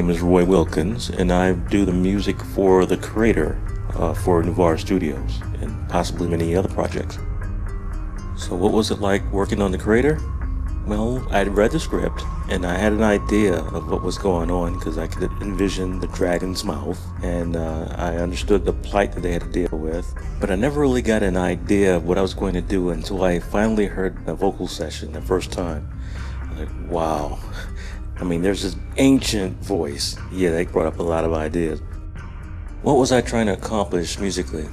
name is Roy Wilkins, and I do the music for the creator for NUVAR Studios and possibly many other projects. So what was it like working on the creator? Well, I'd read the script and I had an idea of what was going on because I could envision the dragon's mouth, and I understood the plight that they had to deal with. But I never really got an idea of what I was going to do until I finally heard a vocal session the first time. Like, wow. I mean, there's this ancient voice. Yeah, they brought up a lot of ideas. What was I trying to accomplish musically?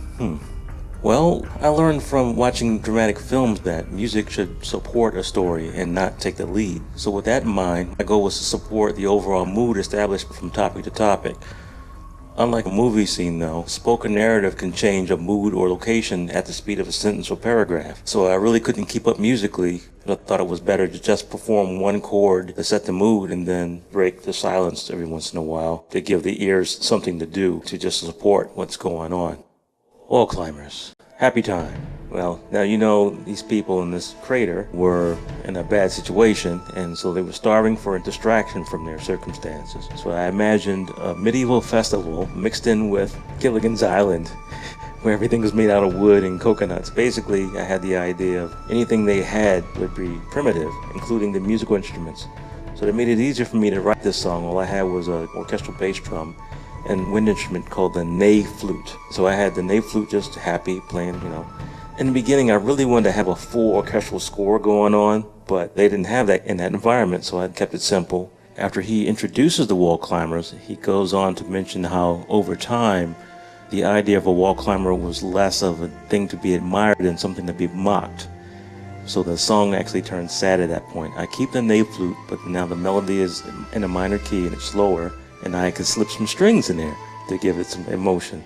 Well, I learned from watching dramatic films that music should support a story and not take the lead. So with that in mind, my goal was to support the overall mood established from topic to topic. Unlike a movie scene though, spoken narrative can change a mood or location at the speed of a sentence or paragraph. So I really couldn't keep up musically. I thought it was better to just perform one chord to set the mood and then break the silence every once in a while to give the ears something to do to just support what's going on. Wall climbers. Happy time. Well, now you know these people in this crater were in a bad situation, and so they were starving for a distraction from their circumstances. So I imagined a medieval festival mixed in with Gilligan's Island, where everything was made out of wood and coconuts. Basically, I had the idea of anything they had would be primitive, including the musical instruments. So that made it easier for me to write this song. All I had was an orchestral bass drum and wind instrument called the nave flute. So I had the nave flute just happy playing, you know. In the beginning, I really wanted to have a full orchestral score going on, but they didn't have that in that environment, so I kept it simple. After he introduces the wall climbers, he goes on to mention how over time, the idea of a wall climber was less of a thing to be admired and something to be mocked. So the song actually turns sad at that point. I keep the nave flute, but now the melody is in a minor key and it's slower, and I can slip some strings in there to give it some emotion.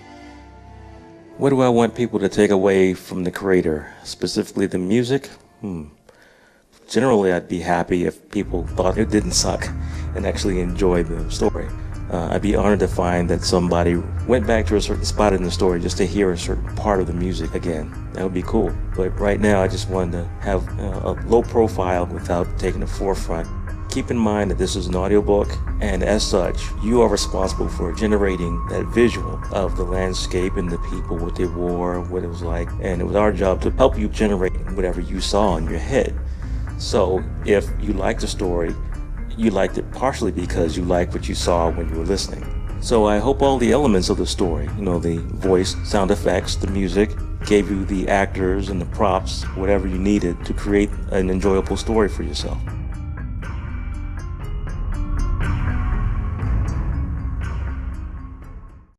What do I want people to take away from the creator? Specifically the music? Generally, I'd be happy if people thought it didn't suck and actually enjoyed the story. I'd be honored to find that somebody went back to a certain spot in the story just to hear a certain part of the music again. That would be cool. But right now, I just wanted to have a low profile without taking the forefront. Keep in mind that this is an audiobook, and as such, you are responsible for generating that visual of the landscape and the people, what they wore, what it was like, and it was our job to help you generate whatever you saw in your head. So if you liked the story, you liked it partially because you liked what you saw when you were listening. So I hope all the elements of the story, you know, the voice, sound effects, the music, gave you the actors and the props, whatever you needed to create an enjoyable story for yourself.